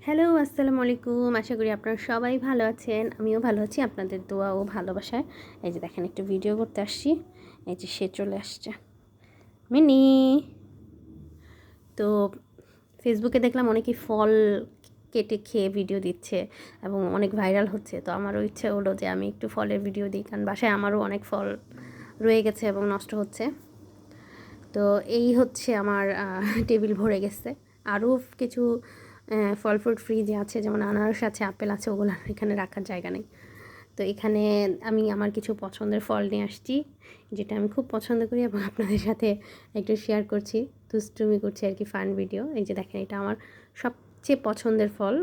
Hello, আসসালামু আলাইকুম। আশা করি আপনারা সবাই ভালো আছেন। আমিও ভালো আছি আপনাদের দোয়া ও ভালোবাসায়। এই যে দেখেন একটু ভিডিও করতে আসছি। এই যে সে চলে আসছে। মিনি। তো ফেসবুকে দেখলাম অনেকেই ফল কেটে খেয়ে ভিডিও দিচ্ছে এবং অনেক ভাইরাল হচ্ছে। তো আমারও ইচ্ছে হলো যে আমি একটু ফলের ভিডিও দিই, কারণ বাসায় আমারও অনেক ফল রয়ে গেছে এবং নষ্ট হচ্ছে। তো এই হচ্ছে আমার টেবিল ভরে গেছে। আরও কিছু ফল ফ্রুট ফ্রিজে আছে, যেমন আনারস আছে, আপেল আছে, ওগুলো এখানে রাখার জায়গা নেই। তো এখানে আমি আমার কিছু পছন্দের ফল নিয়ে আসছি, যেটা আমি খুব পছন্দ করি এবং আপনাদের সাথে একটু শেয়ার করছি, দুষ্টুমি করছি আর কি, ফান ভিডিও। এই যে দেখেন, এটা আমার সবচেয়ে পছন্দের ফল।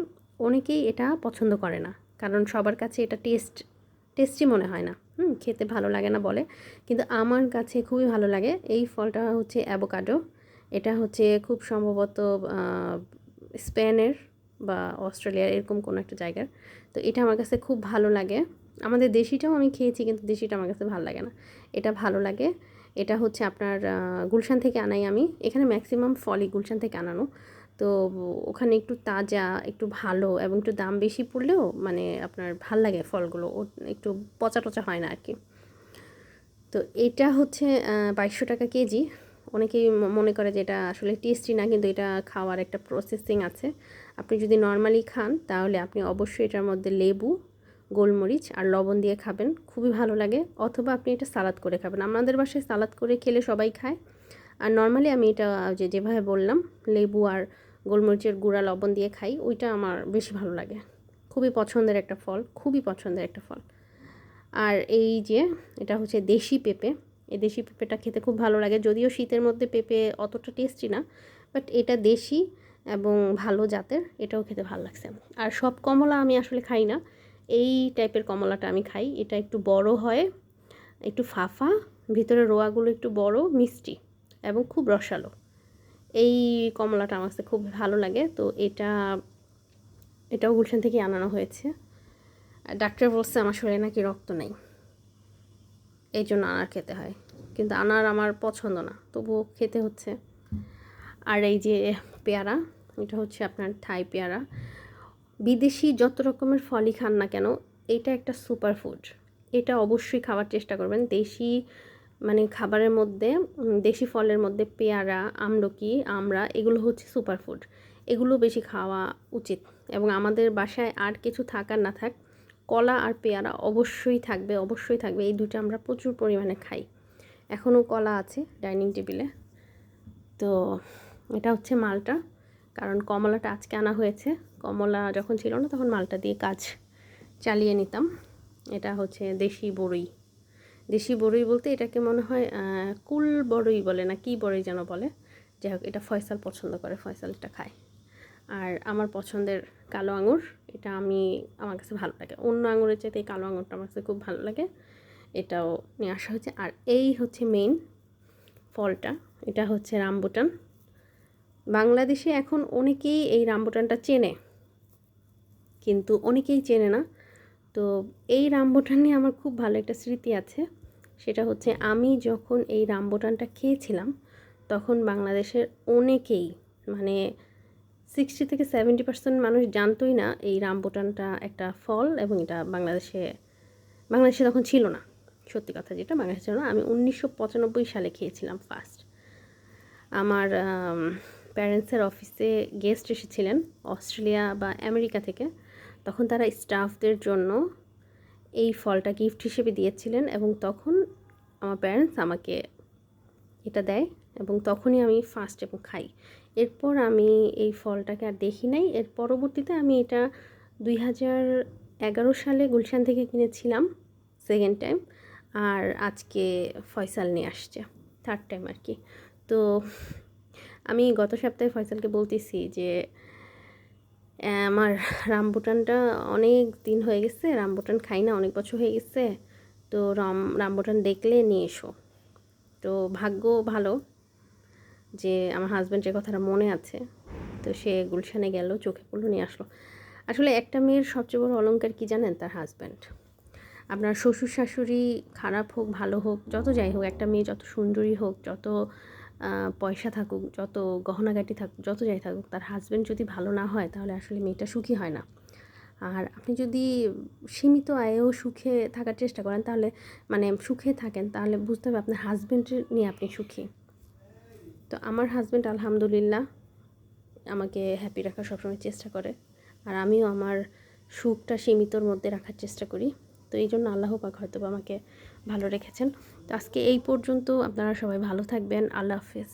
অনেকেই এটা পছন্দ করে না, কারণ সবার কাছে এটা টেস্টি মনে হয় না, খেতে ভালো লাগে না বলে, কিন্তু আমার কাছে খুবই ভালো লাগে। এই ফলটা হচ্ছে অ্যাভোকাডো। এটা হচ্ছে খুব সম্ভবত স্পেনের বা অস্ট্রেলিয়ার এরকম কোনো একটা জায়গার। তো এটা আমার কাছে খুব ভালো লাগে। আমাদের দেশিটাও আমি খেয়েছি, কিন্তু দেশিটা আমার কাছে ভালো লাগে না, এটা ভালো লাগে। এটা হচ্ছে আপনার গুলশান থেকে আনাই আমি। এখানে ম্যাক্সিমাম ফলই গুলশান থেকে আনানো। তো ওখানে একটু তাজা, একটু ভালো এবং একটু দাম বেশি পড়লেও মানে আপনার ভাল লাগে ফলগুলো, ও একটু পচা টচা হয় না আর কি। তো এটা হচ্ছে 2200 টাকা কেজি। অনেকেই মনে করে যে এটা আসলে টেস্টি না, কিন্তু এটা খাওয়ার একটা প্রসেসিং আছে। আপনি যদি নর্মালি খান তাহলে আপনি অবশ্যই এটার মধ্যে লেবু, গোলমরিচ আর লবণ দিয়ে খাবেন, খুবই ভালো লাগে। অথবা আপনি এটা সালাদ করে খাবেন। আমাদের বাসায় সালাদ করে খেলে সবাই খায়। আর নর্মালি আমি এটা যেভাবে বললাম, লেবু আর গোলমরিচের গুঁড়া লবণ দিয়ে খাই, ওইটা আমার বেশি ভালো লাগে। খুবই পছন্দের একটা ফল, খুবই পছন্দের একটা ফল। আর এই যে এটা হচ্ছে দেশি পেঁপে। এই দেশি পেঁপেটা খেতে খুব ভালো লাগে, যদিও শীতের মধ্যে পেঁপে অতটা টেস্টি না, বাট এটা দেশি এবং ভালো জাতের, এটাও খেতে ভালো লাগছে। আর সব কমলা আমি আসলে খাই না, এই টাইপের কমলাটা আমি খাই। এটা একটু বড় হয়, একটু ফাফা, ভিতরে রোয়াগুলো একটু বড়, মিষ্টি এবং খুব রসালো। এই কমলাটা আমার কাছে খুব ভালো লাগে। তো এটাও গুলশান থেকে আনানো হয়েছে। ডাক্তার বলছে আমার শরীরে নাকি রক্ত নেই, এই জন্য আনার খেতে হয়, কিন্তু আনার আমার পছন্দ না, তবুও খেতে হচ্ছে। আর এই যে পেয়ারা, এটা হচ্ছে আপনার থাই পেয়ারা। বিদেশি যত রকমের ফলই খান না কেন, এটা একটা সুপার ফুড। এটা অবশ্যই খাওয়ার চেষ্টা করবেন। দেশি মানে খাবারের মধ্যে, দেশি ফলের মধ্যে পেয়ারা, আমলকি, আমড়া, এগুলো হচ্ছে সুপার ফুড। এগুলো বেশি খাওয়া উচিত। এবং আমাদের বাসায় আর কিছু থাক আর না থাক, কলা আর পেয়ারা অবশ্যই থাকবে, অবশ্যই থাকবে। এই দুটো আমরা প্রচুর পরিমাণে খাই। এখনও কলা আছে ডাইনিং টেবিলে। তো এটা হচ্ছে মালটা, কারণ কমলাটা আজকে আনা হয়েছে। কমলা যখন ছিল না তখন মালটা দিয়ে কাজ চালিয়ে নিতাম। এটা হচ্ছে দেশি বড়ই। দেশি বড়ই বলতে এটাকে মনে হয় কুল বড়ই বলে না কি বড়ই যেন বলে। যাই হোক, এটা ফয়সাল পছন্দ করে, ফয়সাল এটা খায়। আর আমার পছন্দের কালো আঙুর, এটা আমার কাছে ভালো লাগে। অন্য আঙুরের চাইতে এই কালো আঙুরটা আমার কাছে খুব ভালো লাগে। এটাও নিয়ে আসা হয়েছে। আর এই হচ্ছে মেইন ফলটা, এটা হচ্ছে রামবুটান। বাংলাদেশে এখন অনেকেই এই রামবুটানটা চেনে, কিন্তু অনেকেই চেনে না। তো এই রামবুটান নিয়ে আমার খুব ভালো একটা স্মৃতি আছে। সেটা হচ্ছে আমি যখন এই রামবুটানটা খেয়েছিলাম, তখন বাংলাদেশের অনেকেই, মানে 60-70% মানুষ জানতোই না এই রামবুটানটা একটা ফল, এবং এটা বাংলাদেশে তখন ছিল না। সত্যি কথা যেটা, বাংলাদেশে ছিল না। আমি 1995 সালে খেয়েছিলাম ফার্স্ট। আমার প্যারেন্টসের অফিসে গেস্ট এসেছিলেন অস্ট্রেলিয়া বা আমেরিকা থেকে, তখন তারা স্টাফদের জন্য এই ফলটা গিফট হিসেবে দিয়েছিলেন, এবং তখন আমার প্যারেন্টস আমাকে এটা দেয়, এবং তখনই আমি ফার্স্ট এবং খাই। এরপর আমি এই ফলটাকে আর দেখি নাই। এর পরবর্তীতে আমি এটা 2011 সালে গুলশান থেকে কিনেছিলাম সেকেন্ড টাইম, আর আজকে ফয়সাল নিয়ে আসছে থার্ড টাইম আর কি। তো আমি গত সপ্তাহে ফয়সালকে বলতেছি যে আমার রামবুটানটা অনেক দিন হয়ে গেছে, রামবুটান খাই না, অনেক বছর হয়ে গেছে, তো রামবুটান দেখলে নিয়ে এসো। তো ভাগ্য ভালো যে আমার হাজব্যান্ডের কথাটা মনে আছে। তো সে গুলশানে গেল, চোখে পড়লো, নিয়ে আসলো। আসলে একটা মেয়ের সবচেয়ে বড় অলংকার কী জানেন? তার হাজব্যান্ড। আপনার শ্বশুর শাশুড়ি খারাপ হোক ভালো হোক, যত যাই হোক, একটা মেয়ে যত সুন্দরী হোক, যত পয়সা থাকুক, যত গহনাগাটি থাকুক, যত যাই থাকুক, তার হাজব্যান্ড যদি ভালো না হয় তাহলে আসলে মেয়েটা সুখী হয় না। আর আপনি যদি সীমিত আয়েও সুখে থাকার চেষ্টা করেন তাহলে মানে সুখে থাকেন, তাহলে বুঝতে হবে আপনার হাজব্যান্ডের নিয়ে আপনি সুখী। তো আমার হাজব্যান্ড আলহামদুলিল্লাহ আমাকে হ্যাপি রাখার সবসময় চেষ্টা করে, আর আমিও আমার সুখটা সীমিতর মধ্যে রাখার চেষ্টা করি। তো এই জন্য আল্লাহ পাক হয়তো আমাকে ভালো রেখেছেন। তো আজকে এই পর্যন্ত, আপনারা সবাই ভালো থাকবেন। আল্লাহ হাফেজ।